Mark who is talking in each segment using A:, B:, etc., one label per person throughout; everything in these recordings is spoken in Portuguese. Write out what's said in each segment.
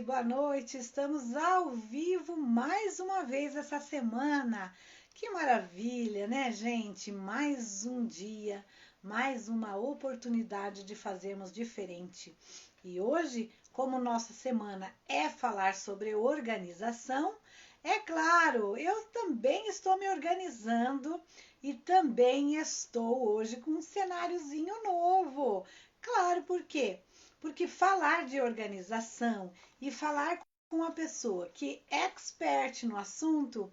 A: boa noite. Estamos ao vivo mais uma vez essa semana. Que maravilha, né, gente? Mais um dia, mais uma oportunidade de fazermos diferente. E hoje, como nossa semana é falar sobre organização, é claro, eu também estou me organizando e também estou hoje com um cenáriozinho novo. Claro, por quê? Porque falar de organização e falar com uma pessoa que é expert no assunto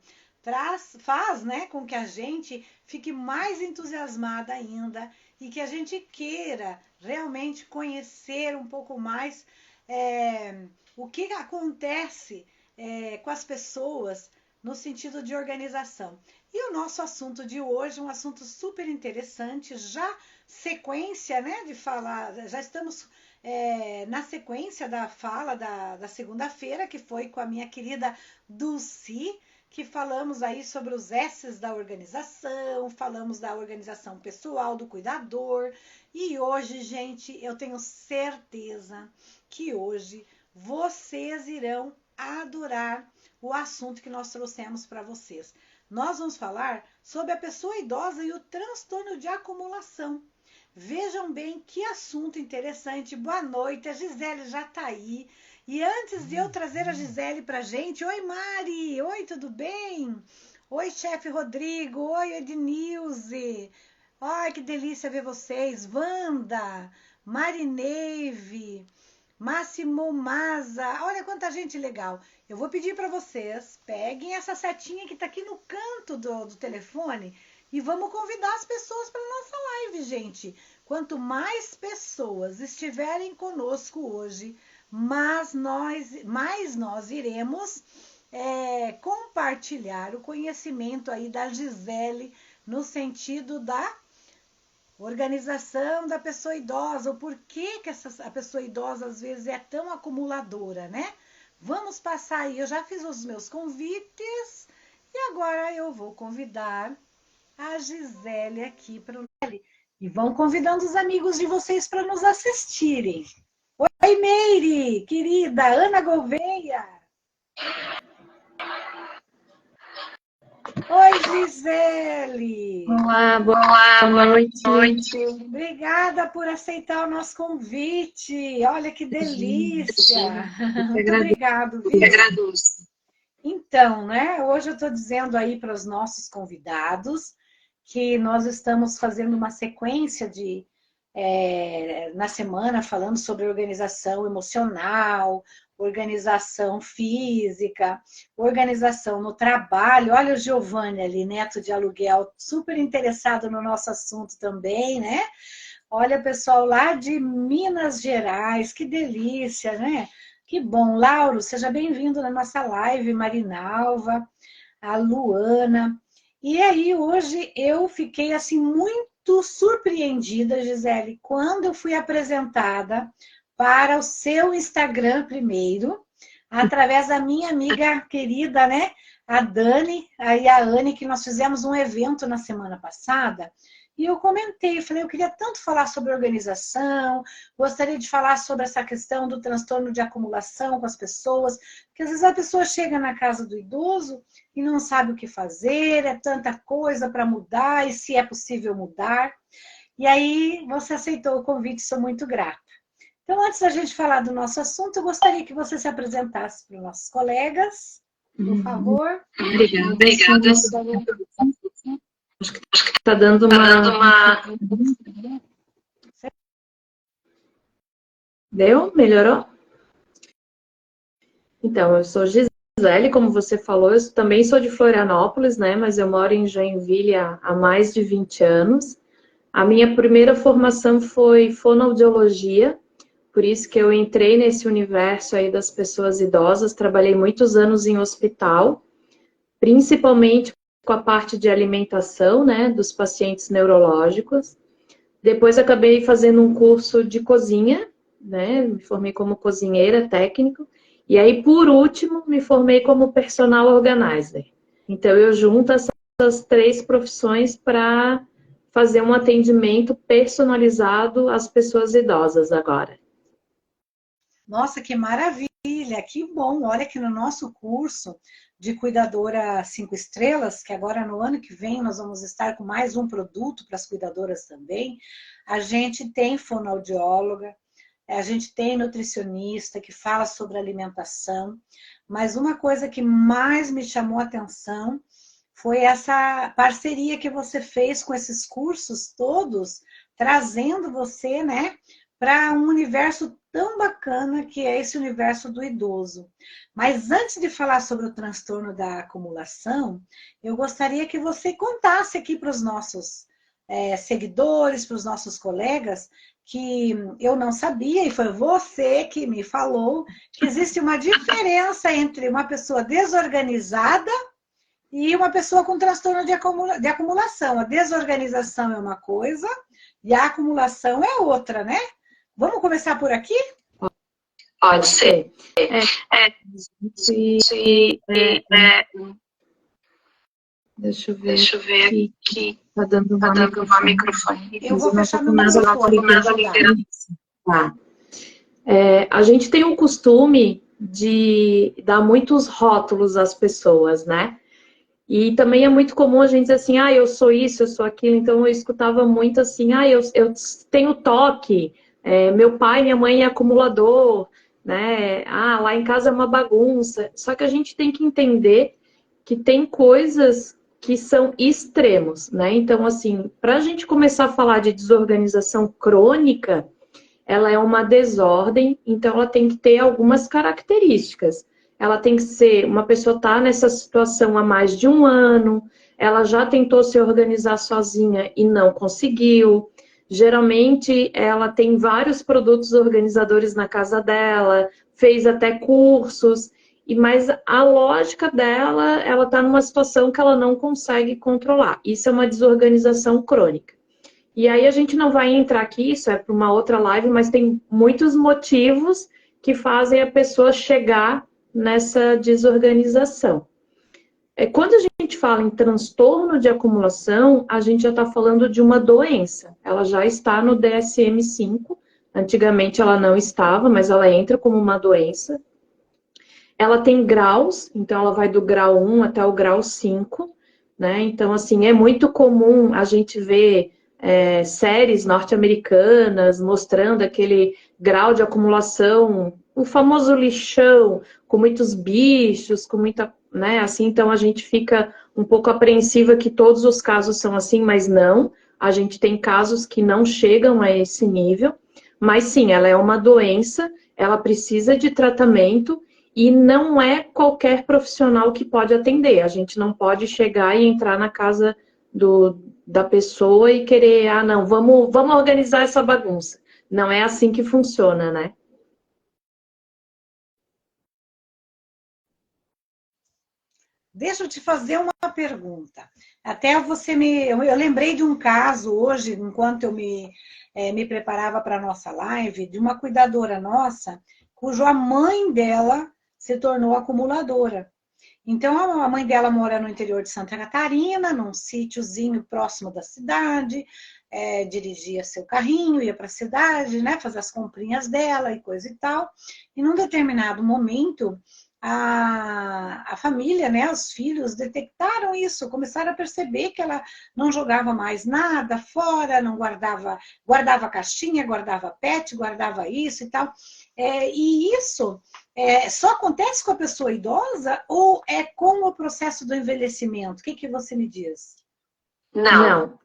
A: faz, né, com que a gente fique mais entusiasmada ainda e que a gente queira realmente conhecer um pouco mais o que acontece com as pessoas no sentido de organização. E o nosso assunto de hoje é um assunto super interessante, já sequência, né, de falar, já estamos na sequência da fala da segunda-feira, que foi com a minha querida Dulci, que falamos aí sobre os S's da organização, falamos da organização pessoal, do cuidador, e hoje, gente, eu tenho certeza que hoje vocês irão adorar o assunto que nós trouxemos para vocês. Nós vamos falar sobre a pessoa idosa e o transtorno de acumulação. Vejam bem que assunto interessante. Boa noite, a Gisele já está aí. E antes de eu trazer a Gisele para a gente, oi Mari, oi, tudo bem? Oi, chefe Rodrigo, oi Ednilze. Ai, que delícia ver vocês. Wanda, Marineive, Máximo Maza, olha quanta gente legal. Eu vou pedir para vocês, peguem essa setinha que está aqui no canto do telefone e vamos convidar as pessoas para a nossa live, gente. Quanto mais pessoas estiverem conosco hoje, mais nós iremos compartilhar o conhecimento aí da Gisele no sentido da organização da pessoa idosa, o porquê que a pessoa idosa às vezes é tão acumuladora, né? Vamos passar aí, eu já fiz os meus convites e agora eu vou convidar a Gisele aqui para e vão convidando os amigos de vocês para nos assistirem. Oi, Meire, querida, Ana Gouveia. Oi, Gisele.
B: Olá, boa noite.
A: Obrigada por aceitar o nosso convite. Olha que delícia. Muito obrigado, viu? Então, né, hoje eu estou dizendo aí para os nossos convidados que nós estamos fazendo uma sequência na semana falando sobre organização emocional, organização física, organização no trabalho. Olha o Giovanni ali, neto de aluguel, super interessado no nosso assunto também, né? Olha, pessoal lá de Minas Gerais, que delícia, né? Que bom. Lauro, seja bem-vindo na nossa live, Marinalva, a Luana. E aí, hoje eu fiquei assim muito surpreendida, Gisele, quando eu fui apresentada para o seu Instagram primeiro, através da minha amiga querida, né, a Dani, aí a Anne, que nós fizemos um evento na semana passada, e eu comentei, falei, eu queria tanto falar sobre organização, gostaria de falar sobre essa questão do transtorno de acumulação com as pessoas, porque às vezes a pessoa chega na casa do idoso e não sabe o que fazer, é tanta coisa para mudar, e se é possível mudar. E aí você aceitou o convite, sou muito grata. Então, antes da gente falar do nosso assunto, eu gostaria que você se apresentasse para os nossos colegas, por favor.
B: Obrigada. Acho que está dando uma... Deu? Melhorou? Então, eu sou Gisele, como você falou, eu também sou de Florianópolis, né? Mas eu moro em Joinville há mais de 20 anos. A minha primeira formação foi fonoaudiologia, por isso que eu entrei nesse universo aí das pessoas idosas, trabalhei muitos anos em hospital, principalmente com a parte de alimentação, né, dos pacientes neurológicos. Depois acabei fazendo um curso de cozinha, né, me formei como cozinheira técnico, e aí, por último, me formei como personal organizer. Então, eu junto essas três profissões para fazer um atendimento personalizado às pessoas idosas agora.
A: Nossa, que maravilha, que bom. Olha que no nosso curso de cuidadora 5 estrelas, que agora no ano que vem nós vamos estar com mais um produto para as cuidadoras também, a gente tem fonoaudióloga, a gente tem nutricionista que fala sobre alimentação, mas uma coisa que mais me chamou a atenção foi essa parceria que você fez com esses cursos todos, trazendo você, né, para um universo tão bacana que é esse universo do idoso. Mas antes de falar sobre o transtorno da acumulação, eu gostaria que você contasse aqui para os nossos seguidores, para os nossos colegas, que eu não sabia, e foi você que me falou, que existe uma diferença entre uma pessoa desorganizada e uma pessoa com transtorno de acumulação. A desorganização é uma coisa e a acumulação é outra, né? Vamos começar por aqui?
B: Pode ser. Deixa eu ver aqui. Tá dando uma microfone.
A: Eu vou fechar meu microfone.
B: Tá. A gente tem um costume de dar muitos rótulos às pessoas, né? E também é muito comum a gente dizer assim, eu sou isso, eu sou aquilo. Então eu escutava muito assim, eu tenho toque, meu pai e minha mãe é acumulador, né? Lá em casa é uma bagunça. Só que a gente tem que entender que tem coisas que são extremos, né? Então, assim, para a gente começar a falar de desorganização crônica, ela é uma desordem, então ela tem que ter algumas características. Ela tem que ser, uma pessoa está nessa situação há mais de um ano, ela já tentou se organizar sozinha e não conseguiu. Geralmente, ela tem vários produtos organizadores na casa dela, fez até cursos, mas a lógica dela, ela está numa situação que ela não consegue controlar. Isso é uma desorganização crônica. E aí a gente não vai entrar aqui, isso é para uma outra live, mas tem muitos motivos que fazem a pessoa chegar nessa desorganização. Quando a gente fala em transtorno de acumulação, a gente já está falando de uma doença. Ela já está no DSM-5. Antigamente ela não estava, mas ela entra como uma doença. Ela tem graus, então ela vai do grau 1 até o grau 5, né? Então, assim, é muito comum a gente ver séries norte-americanas mostrando aquele grau de acumulação, o famoso lixão, com muitos bichos, com muita, né? Assim, então a gente fica um pouco apreensiva que todos os casos são assim, mas não. A gente tem casos que não chegam a esse nível, mas sim, ela é uma doença, ela precisa de tratamento. E não é qualquer profissional que pode atender. A gente não pode chegar e entrar na casa da pessoa e querer, não, vamos organizar essa bagunça. Não é assim que funciona, né?
A: Deixa eu te fazer uma pergunta. Até você eu lembrei de um caso hoje, enquanto eu me preparava para a nossa live, de uma cuidadora nossa, cuja mãe dela se tornou acumuladora. Então, a mãe dela mora no interior de Santa Catarina, num sítiozinho próximo da cidade, dirigia seu carrinho, ia para a cidade, né, fazer as comprinhas dela e coisa e tal. E num determinado momento, a família, né, os filhos detectaram isso, começaram a perceber que ela não jogava mais nada fora, não guardava caixinha, guardava pet, guardava isso e tal. E isso só acontece com a pessoa idosa ou é com o processo do envelhecimento? O que você me diz?
B: Não.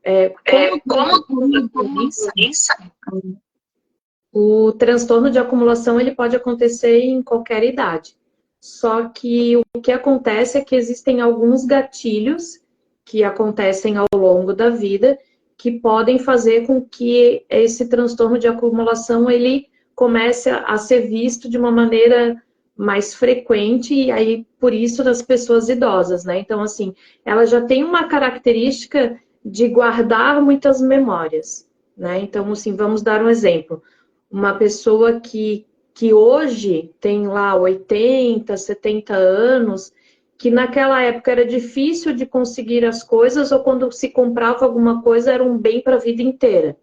B: O transtorno de acumulação ele pode acontecer em qualquer idade. Só que o que acontece é que existem alguns gatilhos que acontecem ao longo da vida que podem fazer com que esse transtorno de acumulação ele comece a ser visto de uma maneira mais frequente e aí por isso das pessoas idosas, né? Então, assim, ela já tem uma característica de guardar muitas memórias, né? Então, assim, vamos dar um exemplo. Uma pessoa que hoje tem lá 80, 70 anos, que naquela época era difícil de conseguir as coisas ou quando se comprava alguma coisa era um bem para a vida inteira.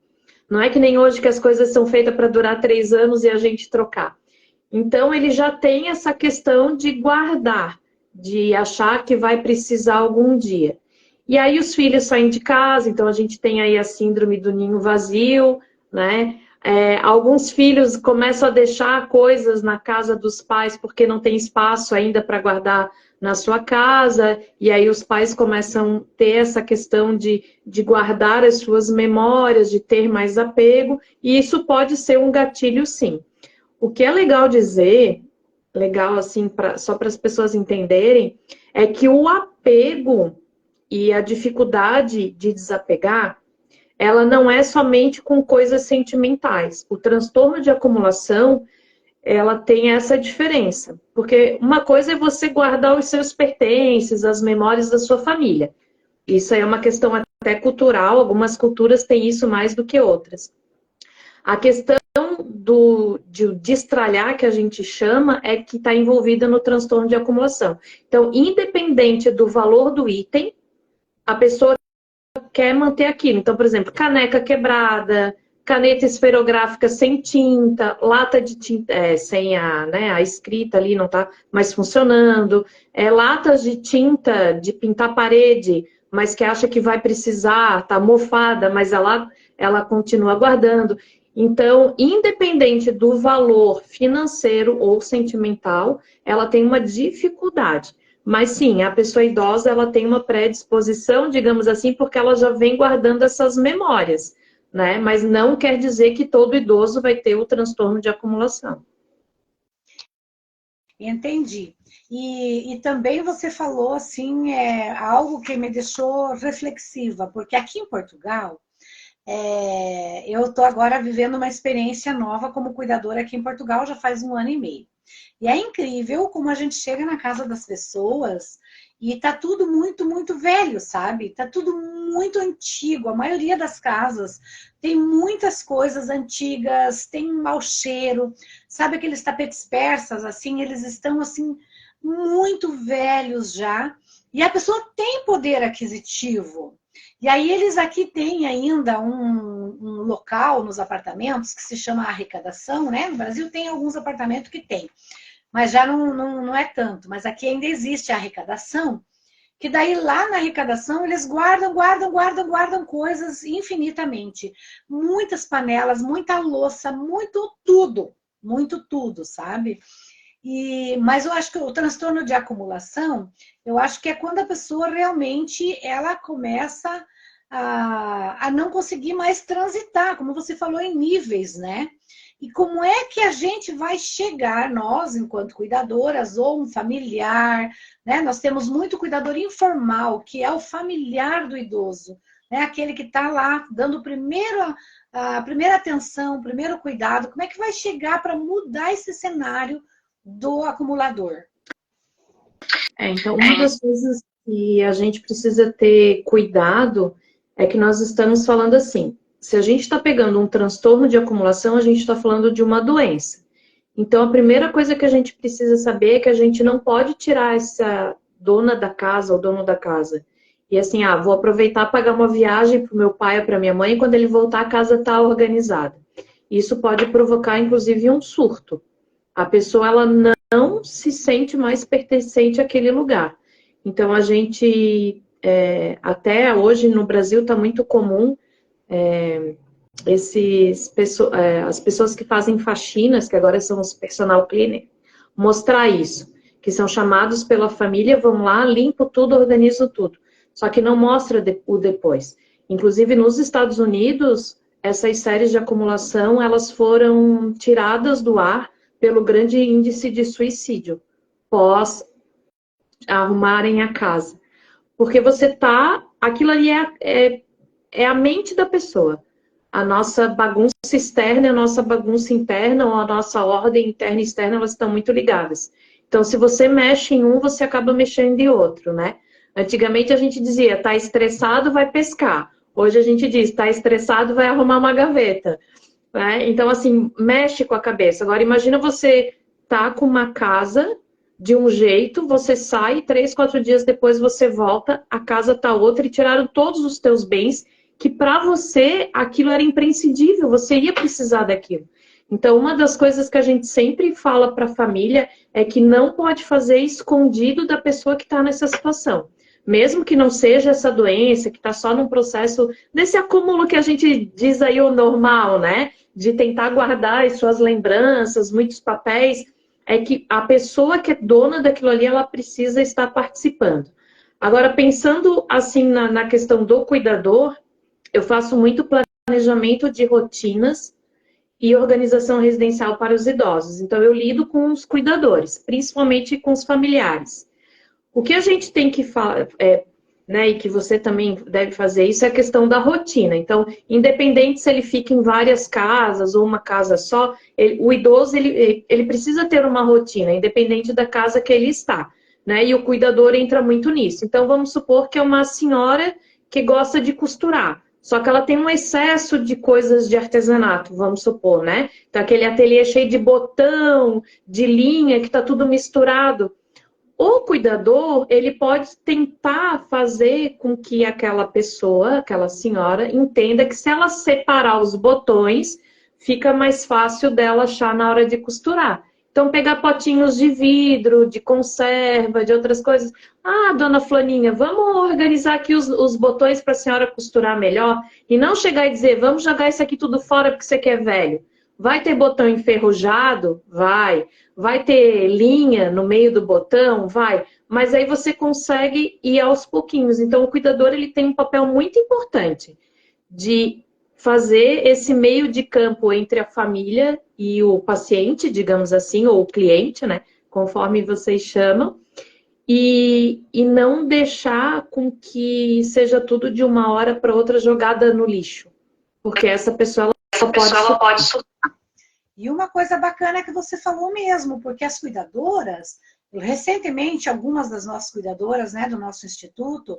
B: Não é que nem hoje que as coisas são feitas para durar 3 anos e a gente trocar. Então, ele já tem essa questão de guardar, de achar que vai precisar algum dia. E aí os filhos saem de casa, então a gente tem aí a síndrome do ninho vazio, né? Alguns filhos começam a deixar coisas na casa dos pais porque não tem espaço ainda para guardar na sua casa, e aí os pais começam a ter essa questão de guardar as suas memórias, de ter mais apego, e isso pode ser um gatilho, sim. O que é legal dizer, legal assim, só para as pessoas entenderem, é que o apego e a dificuldade de desapegar, ela não é somente com coisas sentimentais. O transtorno de acumulação, ela tem essa diferença. Porque uma coisa é você guardar os seus pertences, as memórias da sua família. Isso aí é uma questão até cultural, algumas culturas têm isso mais do que outras. A questão de destralhar, que a gente chama, é que está envolvida no transtorno de acumulação. Então, independente do valor do item, a pessoa quer manter aquilo. Então, por exemplo, caneca quebrada, caneta esferográfica sem tinta, lata de tinta sem a escrita ali, não está mais funcionando, latas de tinta de pintar parede, mas que acha que vai precisar, está mofada, mas ela continua guardando. Então, independente do valor financeiro ou sentimental, ela tem uma dificuldade. Mas sim, a pessoa idosa, ela tem uma predisposição, digamos assim, porque ela já vem guardando essas memórias, né? Mas não quer dizer que todo idoso vai ter o transtorno de acumulação.
A: Entendi. E também você falou, assim, algo que me deixou reflexiva, porque aqui em Portugal, eu estou agora vivendo uma experiência nova como cuidadora aqui em Portugal, já faz 1 ano e meio. E é incrível como a gente chega na casa das pessoas e tá tudo muito, muito velho, sabe? Tá tudo muito antigo. A maioria das casas tem muitas coisas antigas, tem um mau cheiro. Sabe aqueles tapetes persas, assim, eles estão, assim, muito velhos já. E a pessoa tem poder aquisitivo. E aí eles aqui têm ainda um local nos apartamentos que se chama arrecadação, né? No Brasil tem alguns apartamentos que tem, mas já não é tanto. Mas aqui ainda existe a arrecadação, que daí lá na arrecadação eles guardam coisas infinitamente. Muitas panelas, muita louça, muito tudo, sabe? Mas eu acho que o transtorno de acumulação, eu acho que é quando a pessoa realmente ela começa a não conseguir mais transitar, como você falou, em níveis, né? E como é que a gente vai chegar, nós, enquanto cuidadoras, ou um familiar, né? Nós temos muito cuidador informal, que é o familiar do idoso, né? Aquele que está lá dando a primeira atenção, o primeiro cuidado. Como é que vai chegar para mudar esse cenário do acumulador?
B: Então, uma das coisas que a gente precisa ter cuidado é que nós estamos falando assim, se a gente está pegando um transtorno de acumulação, a gente está falando de uma doença. Então, a primeira coisa que a gente precisa saber é que a gente não pode tirar essa dona da casa ou dono da casa. E assim, vou aproveitar para pagar uma viagem para o meu pai ou para minha mãe, e quando ele voltar, a casa está organizada. Isso pode provocar, inclusive, um surto. A pessoa, ela não se sente mais pertencente àquele lugar. Então, a gente, até hoje no Brasil, está muito comum as pessoas que fazem faxinas, que agora são os personal cleaner, mostrar isso, que são chamados pela família, vão lá, limpo tudo, organizo tudo. Só que não mostra o depois. Inclusive, nos Estados Unidos, essas séries de acumulação, elas foram tiradas do ar pelo grande índice de suicídio, pós arrumarem a casa. Porque aquilo ali é a mente da pessoa. A nossa bagunça externa e a nossa bagunça interna, ou a nossa ordem interna e externa, elas estão muito ligadas. Então, se você mexe em um, você acaba mexendo em outro, né? Antigamente a gente dizia, tá estressado, vai pescar. Hoje a gente diz, tá estressado, vai arrumar uma gaveta. Né? Então, assim, mexe com a cabeça. Agora, imagina você tá com uma casa de um jeito, você sai, 3, 4 dias depois você volta, a casa tá outra e tiraram todos os teus bens, que para você aquilo era imprescindível, você ia precisar daquilo. Então, uma das coisas que a gente sempre fala para a família é que não pode fazer escondido da pessoa que está nessa situação. Mesmo que não seja essa doença, que está só num processo desse acúmulo que a gente diz aí o normal, né? De tentar guardar as suas lembranças, muitos papéis, é que a pessoa que é dona daquilo ali, ela precisa estar participando. Agora, pensando assim na questão do cuidador, eu faço muito planejamento de rotinas e organização residencial para os idosos. Então, eu lido com os cuidadores, principalmente com os familiares. O que a gente tem que falar, né, e que você também deve fazer isso, é a questão da rotina. Então, independente se ele fica em várias casas ou uma casa só, o idoso ele precisa ter uma rotina, independente da casa que ele está. Né? E o cuidador entra muito nisso. Então, vamos supor que é uma senhora que gosta de costurar. Só que ela tem um excesso de coisas de artesanato, vamos supor, né? Então, aquele ateliê cheio de botão, de linha, que está tudo misturado. O cuidador, ele pode tentar fazer com que aquela pessoa, aquela senhora, entenda que se ela separar os botões, fica mais fácil dela achar na hora de costurar. Então, pegar potinhos de vidro, de conserva, de outras coisas. Ah, dona Flaninha, vamos organizar aqui os botões para a senhora costurar melhor. E não chegar e dizer, vamos jogar isso aqui tudo fora porque você quer velho. Vai ter botão enferrujado? Vai. Vai ter linha no meio do botão? Vai. Mas aí você consegue ir aos pouquinhos. Então, o cuidador ele tem um papel muito importante de fazer esse meio de campo entre a família e o paciente, digamos assim, ou o cliente, né? Conforme vocês chamam. E não deixar com que seja tudo de uma hora para outra jogada no lixo. Porque essa pessoa ela pode.
A: E uma coisa bacana é que você falou mesmo, porque as cuidadoras, recentemente, algumas das nossas cuidadoras, né, do nosso instituto,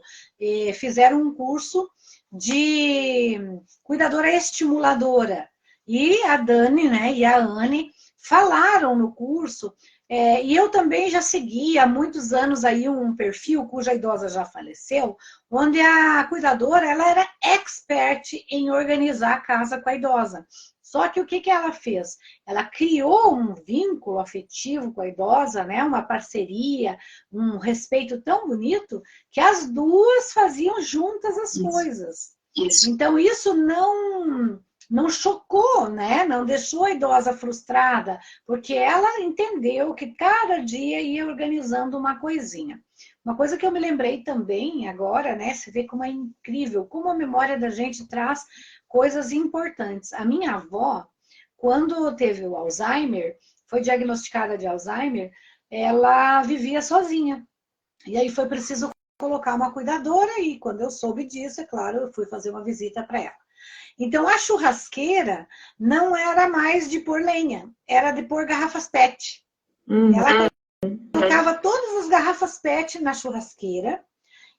A: fizeram um curso de cuidadora estimuladora. E a Dani, né, e a Anne falaram no curso, e eu também já segui há muitos anos aí um perfil, cuja idosa já faleceu, onde a cuidadora, ela era expert em organizar a casa com a idosa. Só que o que ela fez? Ela criou um vínculo afetivo com a idosa, né? Uma parceria, um respeito tão bonito, que as duas faziam juntas as coisas. Isso. Então, isso não chocou, né? Não deixou a idosa frustrada, porque ela entendeu que cada dia ia organizando uma coisinha. Uma coisa que eu me lembrei também agora, né? Você vê como é incrível, como a memória da gente traz coisas importantes. A minha avó, quando teve o Alzheimer, foi diagnosticada de Alzheimer, ela vivia sozinha. E aí foi preciso colocar uma cuidadora e quando eu soube disso, é claro, eu fui fazer uma visita para ela. Então, a churrasqueira não era mais de pôr lenha, era de pôr garrafas PET. Ela colocava todas as garrafas PET na churrasqueira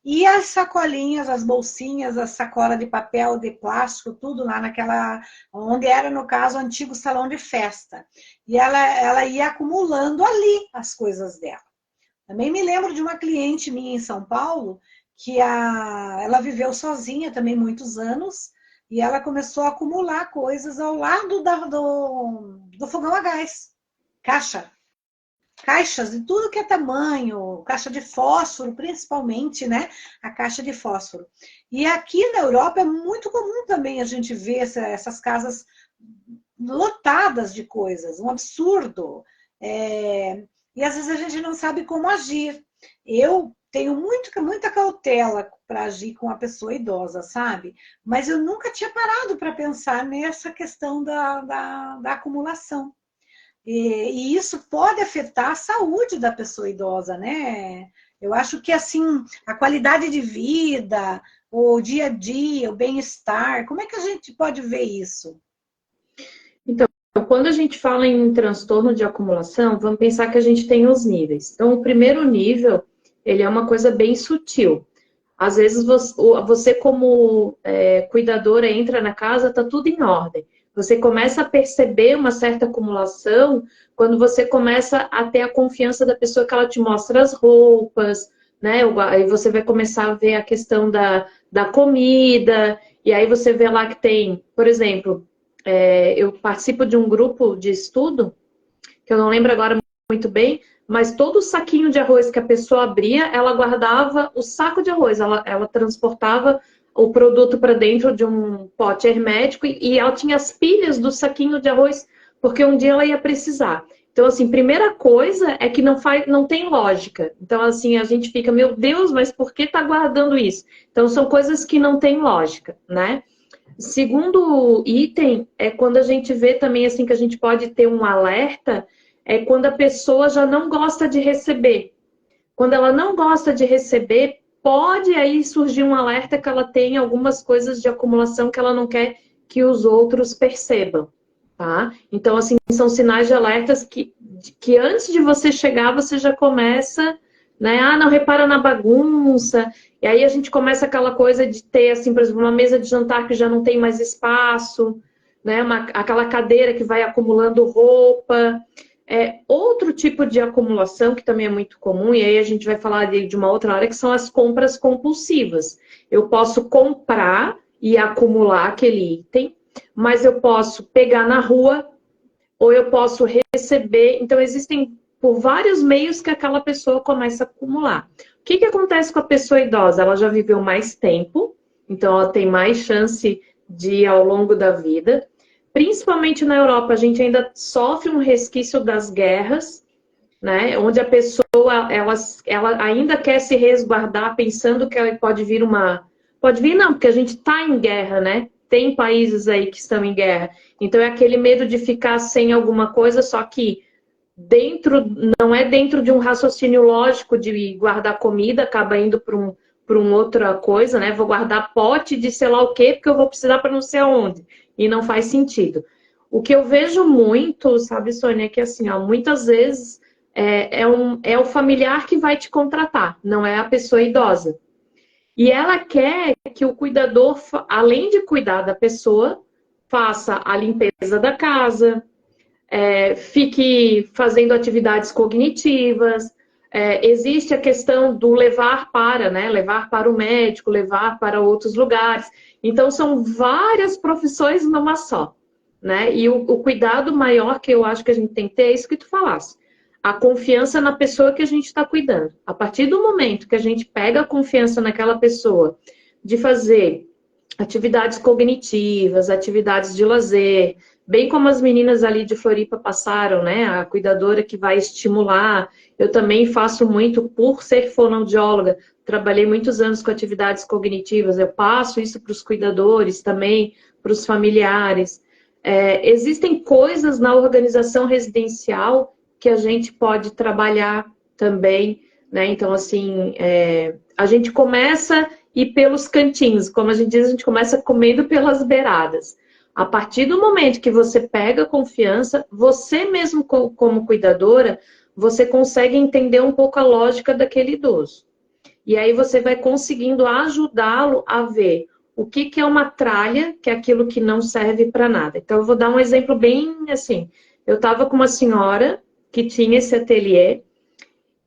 A: e as sacolinhas, as bolsinhas, a sacola de papel, de plástico, tudo lá naquela, onde era, no caso, o antigo salão de festa. E ela ia acumulando ali as coisas dela. Também me lembro de uma cliente minha em São Paulo, que ela viveu sozinha também muitos anos, e ela começou a acumular coisas ao lado do fogão a gás. Caixas de tudo que é tamanho, caixa de fósforo, principalmente, né? A caixa de fósforo. E aqui na Europa é muito comum também a gente ver essas casas lotadas de coisas, um absurdo. E às vezes a gente não sabe como agir. Eu tenho muita cautela para agir com a pessoa idosa, sabe? Mas eu nunca tinha parado para pensar nessa questão da acumulação. E isso pode afetar a saúde da pessoa idosa, né? Eu acho que, assim, a qualidade de vida, o dia a dia, o bem-estar, como é que a gente pode ver isso?
B: Então, quando a gente fala em transtorno de acumulação, vamos pensar que a gente tem os níveis. Então, o primeiro nível, ele é uma coisa bem sutil. Às vezes, você como cuidadora, entra na casa, está tudo em ordem. Você começa a perceber uma certa acumulação quando você começa a ter a confiança da pessoa que ela te mostra as roupas, né? Aí você vai começar a ver a questão da comida, e aí você vê lá que tem, por exemplo, eu participo de um grupo de estudo, que eu não lembro agora muito bem, mas todo o saquinho de arroz que a pessoa abria, ela guardava o saco de arroz, ela transportava o produto para dentro de um pote hermético e ela tinha as pilhas do saquinho de arroz, porque um dia ela ia precisar. Então, assim, primeira coisa é que não tem lógica. Então, assim, a gente fica, meu Deus, mas por que tá guardando isso? Então, são coisas que não têm lógica, né? Segundo item, é quando a gente vê também, assim, que a gente pode ter um alerta, é quando a pessoa já não gosta de receber. Quando ela não gosta de receber, pode aí surgir um alerta que ela tem algumas coisas de acumulação que ela não quer que os outros percebam, tá? Então, assim, são sinais de alertas que antes de você chegar, você já começa, né? Ah, não repara na bagunça. E aí a gente começa aquela coisa de ter, assim, por exemplo, uma mesa de jantar que já não tem mais espaço, né? Aquela cadeira que vai acumulando roupa. Outro tipo de acumulação que também é muito comum, e aí a gente vai falar de uma outra área, que são as compras compulsivas. Eu posso comprar e acumular aquele item, mas eu posso pegar na rua ou eu posso receber. Então, existem por vários meios que aquela pessoa começa a acumular. O que acontece com a pessoa idosa? Ela já viveu mais tempo, então ela tem mais chance de ir ao longo da vida. Principalmente na Europa, a gente ainda sofre um resquício das guerras, né? Onde a pessoa ela ainda quer se resguardar pensando que ela pode vir uma. Pode vir, não, porque a gente está em guerra, né? Tem países aí que estão em guerra. Então é aquele medo de ficar sem alguma coisa, só que dentro, não é dentro de um raciocínio lógico de guardar comida, acaba indo para um outra coisa, né? Vou guardar pote de sei lá o quê, porque eu vou precisar para não sei aonde. E não faz sentido. O que eu vejo muito, sabe, Sônia, é que assim, ó, muitas vezes é o familiar que vai te contratar, não é a pessoa idosa. E ela quer que o cuidador, além de cuidar da pessoa, faça a limpeza da casa, fique fazendo atividades cognitivas. Existe a questão do levar para, né? Levar para o médico, levar para outros lugares. Então, são várias profissões numa só, né? E o cuidado maior que eu acho que a gente tem que ter é isso que tu falasse. A confiança na pessoa que a gente está cuidando. A partir do momento que a gente pega a confiança naquela pessoa de fazer atividades cognitivas, atividades de lazer, bem como as meninas ali de Floripa passaram, né? A cuidadora que vai estimular. Eu também faço muito por ser fonoaudióloga. Trabalhei muitos anos com atividades cognitivas. Eu passo isso para os cuidadores também, para os familiares. Existem coisas na organização residencial que a gente pode trabalhar também, né? Então, assim, a gente começa e pelos cantinhos, como a gente diz, a gente começa comendo pelas beiradas. A partir do momento que você pega confiança, você mesmo como cuidadora, você consegue entender um pouco a lógica daquele idoso. E aí você vai conseguindo ajudá-lo a ver o que é uma tralha, que é aquilo que não serve para nada. Então, eu vou dar um exemplo bem assim. Eu estava com uma senhora que tinha esse ateliê,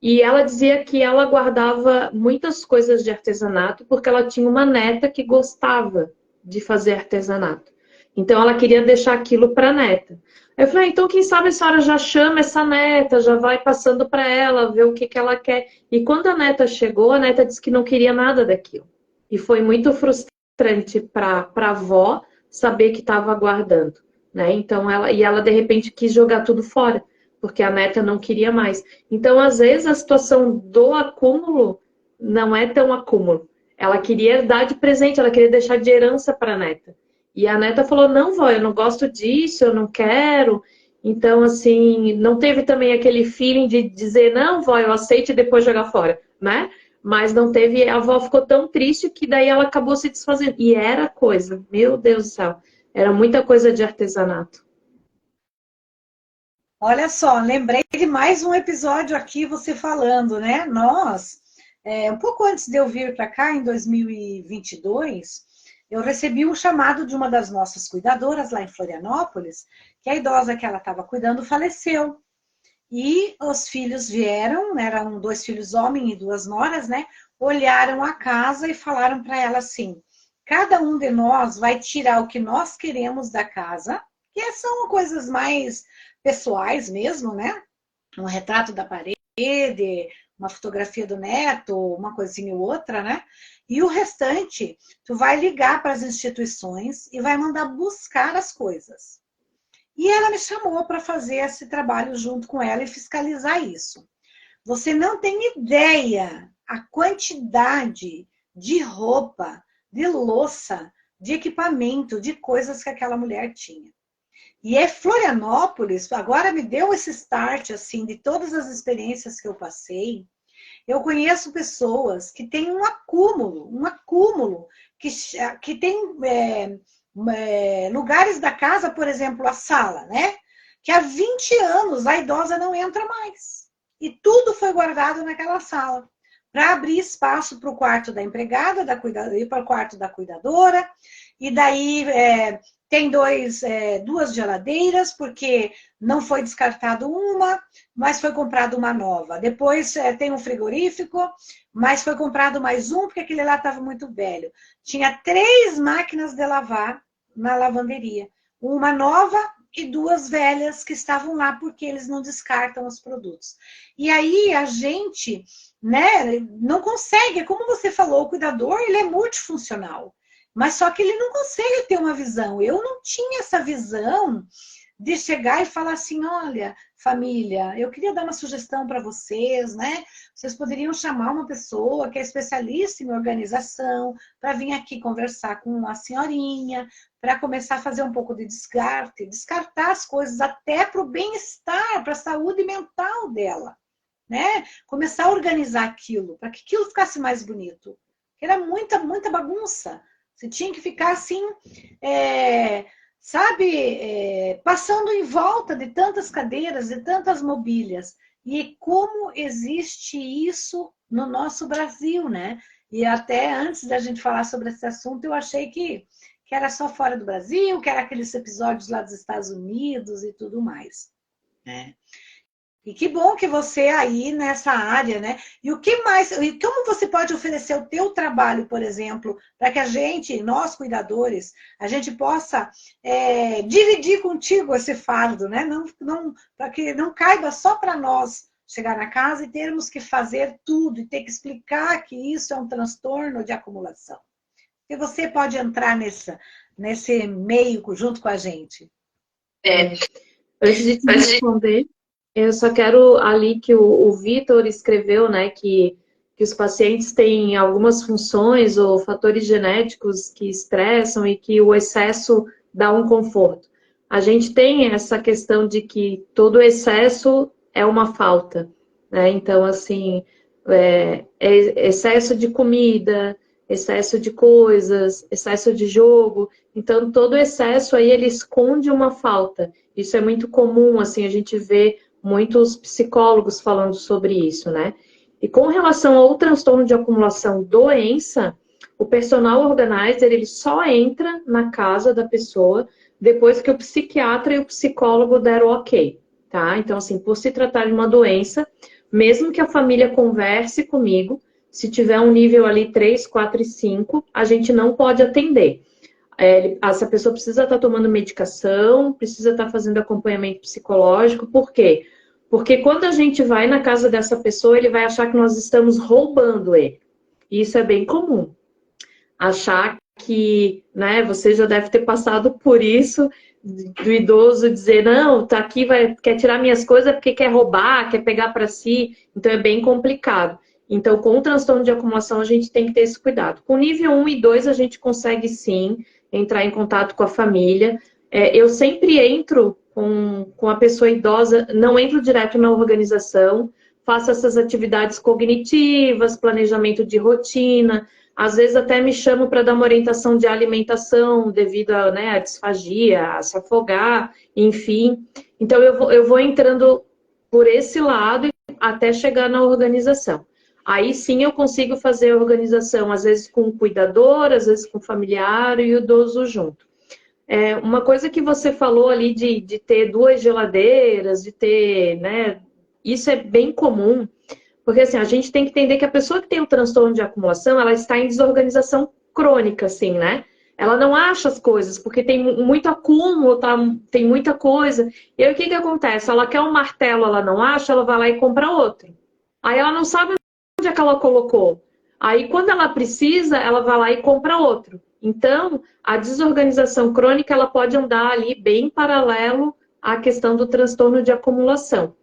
B: e ela dizia que ela guardava muitas coisas de artesanato porque ela tinha uma neta que gostava de fazer artesanato. Então ela queria deixar aquilo para a neta. Eu falei, então quem sabe a senhora já chama essa neta, já vai passando para ela, ver o que ela quer. E quando a neta chegou, a neta disse que não queria nada daquilo. E foi muito frustrante para a avó saber que estava guardando, né? Então ela de repente quis jogar tudo fora porque a neta não queria mais. Então, às vezes, a situação do acúmulo não é tão acúmulo. Ela queria dar de presente, ela queria deixar de herança para a neta. E a neta falou: não, vó, eu não gosto disso, eu não quero. Então, assim, não teve também aquele feeling de dizer: não, vó, eu aceito e depois jogar fora, né? Mas não teve, a avó ficou tão triste que daí ela acabou se desfazendo. E era coisa, meu Deus do céu, era muita coisa de artesanato.
A: Olha só, lembrei de mais um episódio aqui, você falando, né? Nós, um pouco antes de eu vir para cá, em 2022, eu recebi um chamado de uma das nossas cuidadoras lá em Florianópolis, que a idosa que ela estava cuidando faleceu. E os filhos vieram, né, eram dois filhos homens e duas noras, né? Olharam a casa e falaram para ela assim: Cada um de nós vai tirar o que nós queremos da casa, que são coisas mais pessoais mesmo, né? Um retrato da parede, uma fotografia do neto, uma coisinha ou outra, né? E o restante, tu vai ligar para as instituições e vai mandar buscar as coisas. E ela me chamou para fazer esse trabalho junto com ela e fiscalizar isso. Você não tem ideia a quantidade de roupa, de louça, de equipamento, de coisas que aquela mulher tinha. E é Florianópolis, agora me deu esse start, assim, de todas as experiências que eu passei. Eu conheço pessoas que têm um acúmulo, que tem lugares da casa, por exemplo, a sala, né? Que há 20 anos a idosa não entra mais. E tudo foi guardado naquela sala, para abrir espaço para o quarto da empregada, e para o quarto da cuidadora, e daí tem duas geladeiras, porque não foi descartado uma, mas foi comprado uma nova. Depois tem um frigorífico, mas foi comprado mais um, porque aquele lá estava muito velho. Tinha 3 máquinas de lavar na lavanderia. Uma nova e 2 velhas que estavam lá, porque eles não descartam os produtos. E aí a gente, né, não consegue, como você falou, o cuidador ele é multifuncional. Mas só que ele não consegue ter uma visão. Eu não tinha essa visão de chegar e falar assim, olha, família, eu queria dar uma sugestão para vocês, né? Vocês poderiam chamar uma pessoa que é especialista em organização para vir aqui conversar com a senhorinha, para começar a fazer um pouco de descarte, descartar as coisas até para o bem-estar, para a saúde mental dela, né? Começar a organizar aquilo, para que aquilo ficasse mais bonito. Era muita bagunça. Você tinha que ficar assim, sabe, passando em volta de tantas cadeiras, de tantas mobílias. E como existe isso no nosso Brasil, né? E até antes da gente falar sobre esse assunto, eu achei que era só fora do Brasil, que era aqueles episódios lá dos Estados Unidos e tudo mais, né? E que bom que você aí nessa área, né? E o que mais, e como você pode oferecer o teu trabalho, por exemplo, para que a gente, nós cuidadores, a gente possa dividir contigo esse fardo, né? Para que não caiba só para nós chegar na casa e termos que fazer tudo e ter que explicar que isso é um transtorno de acumulação. E você pode entrar nesse meio junto com a gente.
B: Antes de te responder, eu só quero ali que o Vitor escreveu, né, que os pacientes têm algumas funções ou fatores genéticos que estressam e que o excesso dá um conforto. A gente tem essa questão de que todo excesso é uma falta, né? Então, assim, excesso de comida, excesso de coisas, excesso de jogo. Então, todo excesso aí, ele esconde uma falta. Isso é muito comum, assim, a gente vê muitos psicólogos falando sobre isso, né? E com relação ao transtorno de acumulação doença, o personal organizer, ele só entra na casa da pessoa depois que o psiquiatra e o psicólogo deram ok, tá? Então, assim, por se tratar de uma doença, mesmo que a família converse comigo, se tiver um nível ali 3, 4 e 5, a gente não pode atender. Essa pessoa precisa estar tomando medicação, precisa estar fazendo acompanhamento psicológico. Por quê? Porque quando a gente vai na casa dessa pessoa, ele vai achar que nós estamos roubando ele. E isso é bem comum. Achar que, né, você já deve ter passado por isso, do idoso dizer, não, tá aqui, quer tirar minhas coisas porque quer roubar, quer pegar para si. Então é bem complicado. Então, com o transtorno de acumulação, a gente tem que ter esse cuidado. Com nível 1 e 2, a gente consegue sim entrar em contato com a família. Eu sempre entro com a pessoa idosa, não entro direto na organização, faço essas atividades cognitivas, planejamento de rotina, às vezes até me chamo para dar uma orientação de alimentação devido a, né, a disfagia, a se afogar, enfim. Então, eu vou entrando por esse lado até chegar na organização. Aí sim eu consigo fazer a organização, às vezes com o cuidador, às vezes com o familiar e o idoso junto. Uma coisa que você falou ali de ter 2 geladeiras, de ter, né, isso é bem comum, porque assim, a gente tem que entender que a pessoa que tem o transtorno de acumulação, ela está em desorganização crônica, assim, né? Ela não acha as coisas, porque tem muito acúmulo, tá? Tem muita coisa. E aí o que que acontece? Ela quer um martelo, ela não acha, ela vai lá e compra outro. Aí ela não sabe onde é que ela colocou. Aí quando ela precisa, ela vai lá e compra outro. Então, a desorganização crônica, ela pode andar ali bem paralelo à questão do transtorno de acumulação,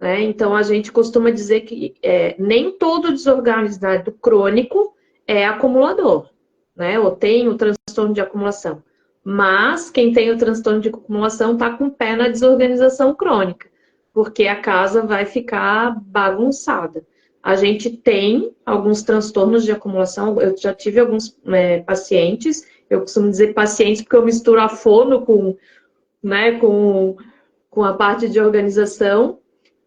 B: né? Então, a gente costuma dizer que nem todo desorganizado crônico é acumulador, né? Ou tem o transtorno de acumulação. Mas quem tem o transtorno de acumulação está com o pé na desorganização crônica, porque a casa vai ficar bagunçada. A gente tem alguns transtornos de acumulação, eu já tive alguns pacientes, eu costumo dizer pacientes porque eu misturo a fono né, com a parte de organização,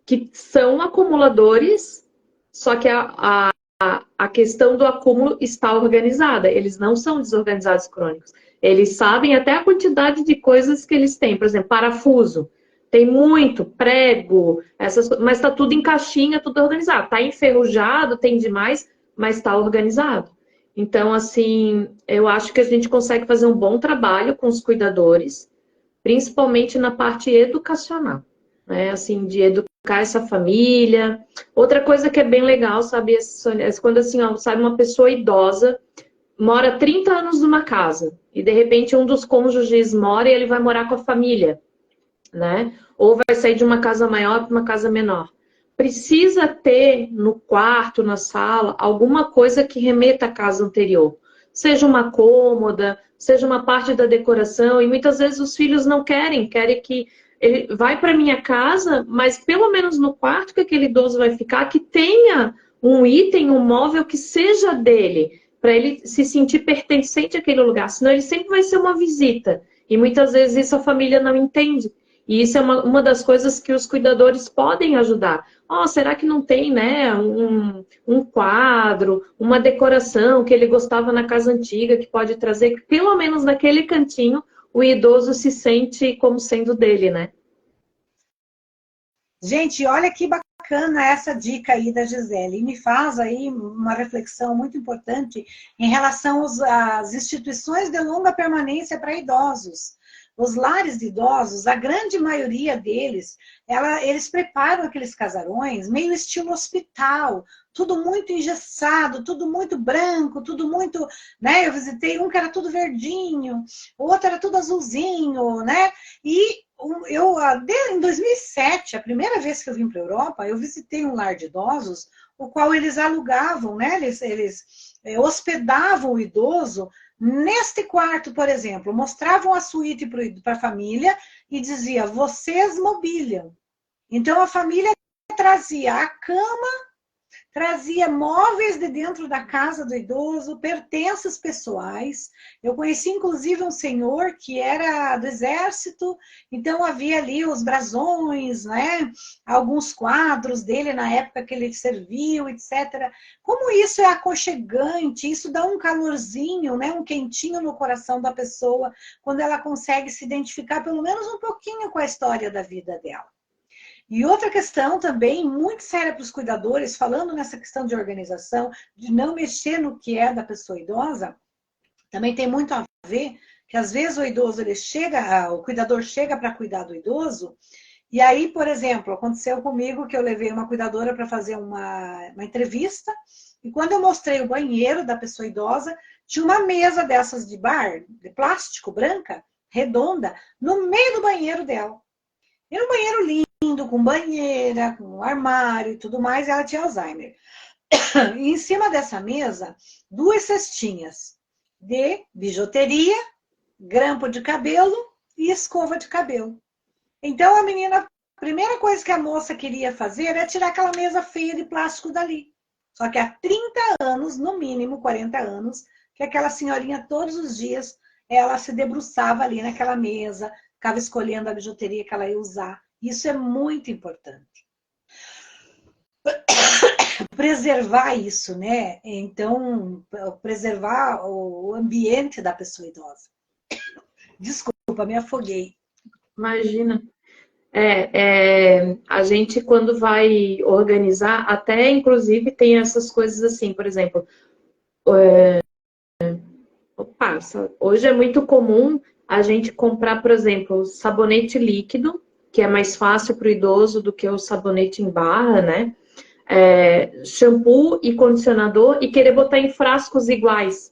B: que são acumuladores, só que a questão do acúmulo está organizada. Eles não são desorganizados crônicos. Eles sabem até a quantidade de coisas que eles têm. Por exemplo, parafuso. Tem muito, prego, mas está tudo em caixinha, tudo organizado. Está enferrujado, tem demais, mas está organizado. Então, assim, eu acho que a gente consegue fazer um bom trabalho com os cuidadores, principalmente na parte educacional, né? Assim, de educar essa família. Outra coisa que é bem legal, sabe, Sônia, é quando assim, ó, sabe, uma pessoa idosa mora 30 anos numa casa e de repente um dos cônjuges mora e ele vai morar com a família, né? Ou vai sair de uma casa maior para uma casa menor. Precisa ter no quarto, na sala, alguma coisa que remeta à casa anterior. Seja uma cômoda, seja uma parte da decoração. E muitas vezes os filhos não querem que ele vai para minha casa, mas pelo menos no quarto que aquele idoso vai ficar, que tenha um item, um móvel que seja dele, para ele se sentir pertencente àquele lugar. Senão ele sempre vai ser uma visita. E muitas vezes isso a família não entende. E isso é uma das coisas que os cuidadores podem ajudar. Oh, será que não tem, né, um quadro, uma decoração que ele gostava na casa antiga, que pode trazer, que pelo menos naquele cantinho, o idoso se sente como sendo dele, né?
A: Gente, olha que bacana essa dica aí da Gisele. E me faz aí uma reflexão muito importante em relação às instituições de longa permanência para idosos. Os lares de idosos, a grande maioria deles, eles preparam aqueles casarões meio estilo hospital, tudo muito engessado, tudo muito branco, tudo muito, né? Eu visitei um que era tudo verdinho, o outro era tudo azulzinho, né? E em 2007, a primeira vez que eu vim para a Europa, eu visitei um lar de idosos, o qual eles alugavam, né? Eles hospedavam o idoso neste quarto, por exemplo, mostravam a suíte para a família e dizia, vocês mobiliam. Então, a família trazia a cama, trazia móveis de dentro da casa do idoso, pertences pessoais. Eu conheci, inclusive, um senhor que era do exército, então havia ali os brasões, né? Alguns quadros dele na época que ele serviu, etc. Como isso é aconchegante, isso dá um calorzinho, né? Um quentinho no coração da pessoa, quando ela consegue se identificar pelo menos um pouquinho com a história da vida dela. E outra questão também muito séria para os cuidadores, falando nessa questão de organização, de não mexer no que é da pessoa idosa, também tem muito a ver que às vezes o idoso ele chega, o cuidador chega para cuidar do idoso, e aí, por exemplo, aconteceu comigo que eu levei uma cuidadora para fazer uma entrevista, e quando eu mostrei o banheiro da pessoa idosa, tinha uma mesa dessas de bar, de plástico, branca, redonda, no meio do banheiro dela. Era um banheiro lindo, com banheira, com armário e tudo mais, e ela tinha Alzheimer. E em cima dessa mesa, duas cestinhas de bijuteria, grampo de cabelo e escova de cabelo. Então a menina, a primeira coisa que a moça queria fazer era tirar aquela mesa feia de plástico dali. Só que há 30 anos, no mínimo 40 anos, que aquela senhorinha todos os dias, ela se debruçava ali naquela mesa, ficava escolhendo a bijuteria que ela ia usar. Isso é muito importante. Preservar isso, né? Então, preservar o ambiente da pessoa idosa. Desculpa, me afoguei.
B: Imagina. A gente quando vai organizar, até inclusive tem essas coisas assim, por exemplo, Passa. Hoje é muito comum a gente comprar, por exemplo, sabonete líquido, que é mais fácil para o idoso do que o sabonete em barra, né? Shampoo e condicionador e querer botar em frascos iguais.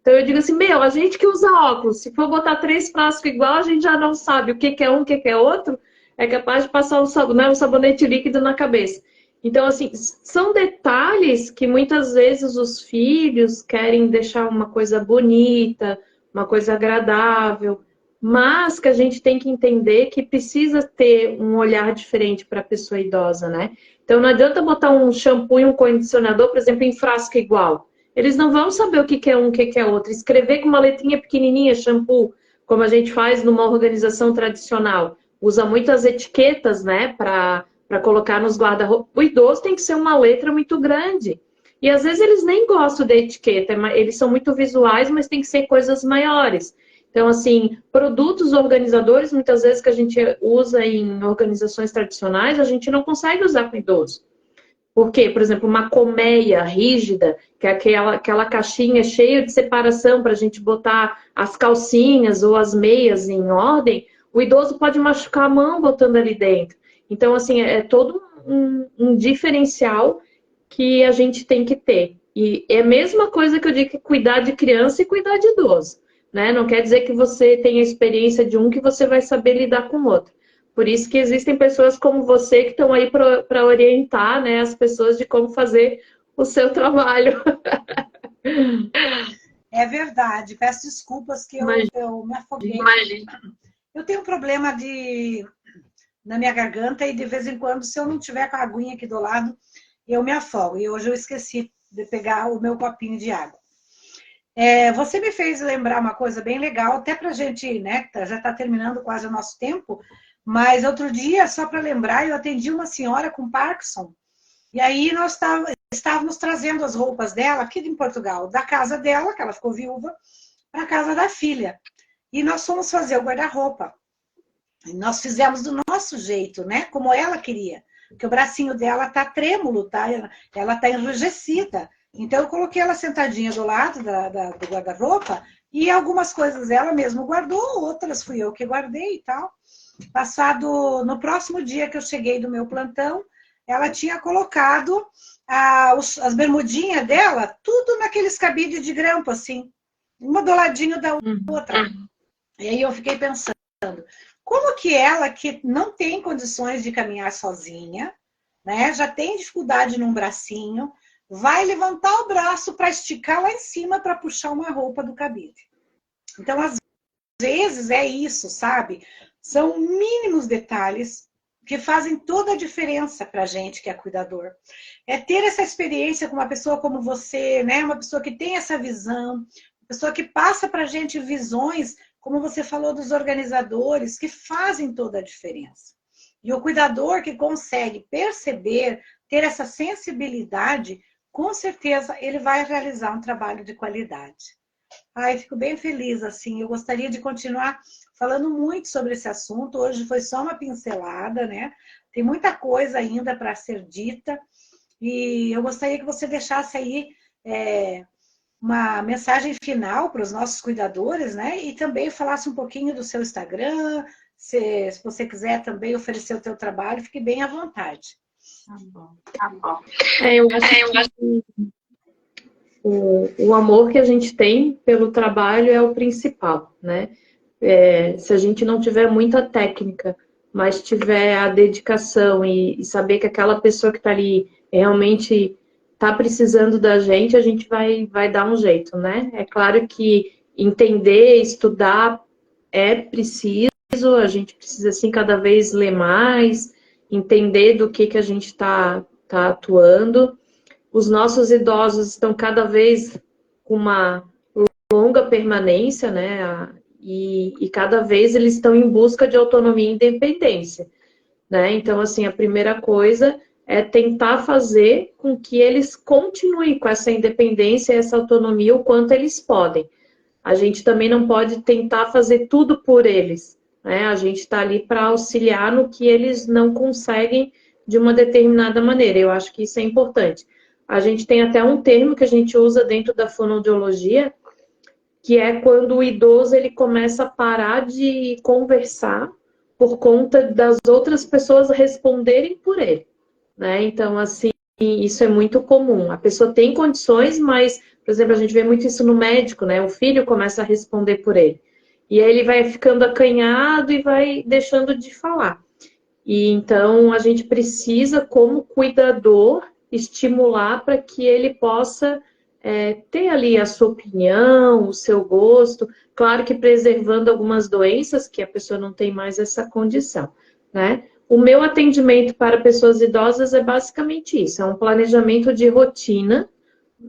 B: Então eu digo assim, a gente que usa óculos, se for botar 3 frascos igual, a gente já não sabe o que que é um, o que que é outro, é capaz de passar um sabonete líquido na cabeça. Então, assim, são detalhes que muitas vezes os filhos querem deixar uma coisa bonita, uma coisa agradável, mas que a gente tem que entender que precisa ter um olhar diferente para a pessoa idosa, né? Então, não adianta botar um shampoo e um condicionador, por exemplo, em frasco igual. Eles não vão saber o que que é um, o que que é outro. Escrever com uma letrinha pequenininha, shampoo, como a gente faz numa organização tradicional. Usa muitas etiquetas, né, para colocar nos guarda-roupa. O idoso tem que ser uma letra muito grande. E às vezes eles nem gostam da etiqueta, eles são muito visuais, mas tem que ser coisas maiores. Então, assim, produtos organizadores, muitas vezes que a gente usa em organizações tradicionais, a gente não consegue usar com idoso. Por quê? Por exemplo, uma colmeia rígida, que é aquela caixinha cheia de separação para a gente botar as calcinhas ou as meias em ordem, o idoso pode machucar a mão botando ali dentro. Então, assim, é todo um diferencial que a gente tem que ter. E é a mesma coisa que eu digo que cuidar de criança e cuidar de idoso, né? Não quer dizer que você tenha experiência de um que você vai saber lidar com o outro. Por isso que existem pessoas como você que estão aí para orientar, né, as pessoas de como fazer o seu trabalho.
A: É verdade. Peço desculpas que eu me afoguei. Imagina. Eu tenho um problema na minha garganta e de vez em quando, se eu não tiver com a aguinha aqui do lado, eu me afogo. E hoje eu esqueci de pegar o meu copinho de água. Você me fez lembrar uma coisa bem legal, até para a gente, né, já está terminando quase o nosso tempo, mas outro dia, só para lembrar, eu atendi uma senhora com Parkinson, e aí nós estávamos trazendo as roupas dela, aqui em Portugal, da casa dela, que ela ficou viúva, para a casa da filha. E nós fomos fazer o guarda-roupa. Nós fizemos do nosso jeito, né, como ela queria, porque o bracinho dela tá trêmulo, tá? Ela tá enrijecida. Então, eu coloquei ela sentadinha do lado do guarda-roupa e algumas coisas ela mesma guardou, outras fui eu que guardei e tal. No próximo dia que eu cheguei do meu plantão, ela tinha colocado as bermudinhas dela, tudo naqueles cabides de grampo, assim, uma do ladinho da outra. E aí eu fiquei pensando, como que ela, que não tem condições de caminhar sozinha, né, já tem dificuldade num bracinho, vai levantar o braço para esticar lá em cima para puxar uma roupa do cabide. Então, às vezes é isso, sabe? São mínimos detalhes que fazem toda a diferença para a gente que é cuidador. É ter essa experiência com uma pessoa como você, né? Uma pessoa que tem essa visão, uma pessoa que passa para a gente visões, como você falou dos organizadores, que fazem toda a diferença. E o cuidador que consegue perceber, ter essa sensibilidade, com certeza ele vai realizar um trabalho de qualidade. Ai, fico bem feliz, assim. Eu gostaria de continuar falando muito sobre esse assunto. Hoje foi só uma pincelada, né? Tem muita coisa ainda para ser dita. E eu gostaria que você deixasse aí uma mensagem final para os nossos cuidadores, né? E também falasse um pouquinho do seu Instagram. Se você quiser também oferecer o teu trabalho, fique bem à vontade.
B: Tá bom, tá bom. Eu acho que o amor que a gente tem pelo trabalho é o principal, né? Se a gente não tiver muita técnica, mas tiver a dedicação e saber que aquela pessoa que está ali realmente está precisando da gente, a gente vai dar um jeito, né? É claro que entender, estudar é preciso, a gente precisa, assim, cada vez ler mais, entender do que a gente tá atuando. Os nossos idosos estão cada vez com uma longa permanência, né? E cada vez eles estão em busca de autonomia e independência, né? Então, assim, a primeira coisa é tentar fazer com que eles continuem com essa independência e essa autonomia o quanto eles podem. A gente também não pode tentar fazer tudo por eles, né? A gente está ali para auxiliar no que eles não conseguem de uma determinada maneira. Eu acho que isso é importante. A gente tem até um termo que a gente usa dentro da fonoaudiologia, que é quando o idoso ele começa a parar de conversar por conta das outras pessoas responderem por ele, né? Então, assim, isso é muito comum. A pessoa tem condições, mas, por exemplo, a gente vê muito isso no médico, né? O filho começa a responder por ele. E aí ele vai ficando acanhado e vai deixando de falar. E então a gente precisa, como cuidador, estimular para que ele possa ter ali a sua opinião, o seu gosto, claro que preservando algumas doenças que a pessoa não tem mais essa condição, né? O meu atendimento para pessoas idosas é basicamente isso, é um planejamento de rotina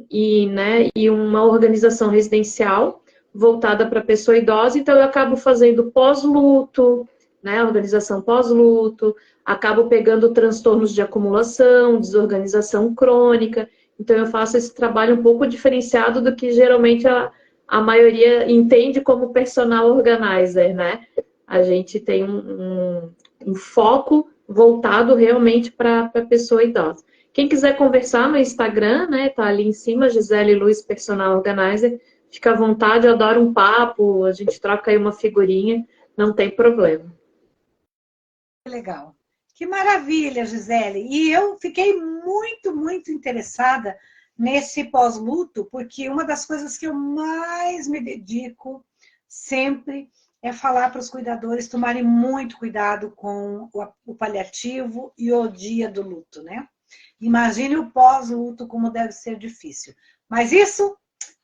B: e, né, e uma organização residencial voltada para a pessoa idosa, então eu acabo fazendo pós-luto, né, organização pós-luto, acabo pegando transtornos de acumulação, desorganização crônica, então eu faço esse trabalho um pouco diferenciado do que geralmente a maioria entende como personal organizer, né? A gente tem um foco voltado realmente para a pessoa idosa. Quem quiser conversar no Instagram, né, tá ali em cima, Gisele Luiz Personal Organizer, fica à vontade, eu adoro um papo, a gente troca aí uma figurinha, não tem problema.
A: Que legal. Que maravilha, Gisele. E eu fiquei muito, muito interessada nesse pós-luto, porque uma das coisas que eu mais me dedico sempre é falar para os cuidadores tomarem muito cuidado com o paliativo e o dia do luto, né? Imagine o pós-luto como deve ser difícil. Mas isso,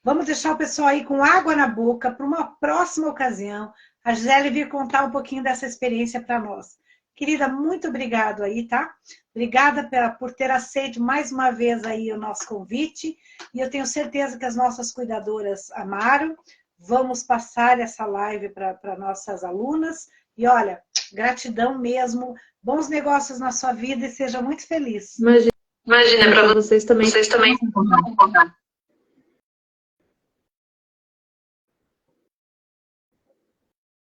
A: vamos deixar o pessoal aí com água na boca para uma próxima ocasião. A Gisele vir contar um pouquinho dessa experiência para nós. Querida, muito obrigado aí, tá? Obrigada por ter aceito mais uma vez aí o nosso convite. E eu tenho certeza que as nossas cuidadoras amaram. Vamos passar essa live para nossas alunas. E olha, gratidão mesmo. Bons negócios na sua vida e seja muito feliz.
B: Imagina para vocês também.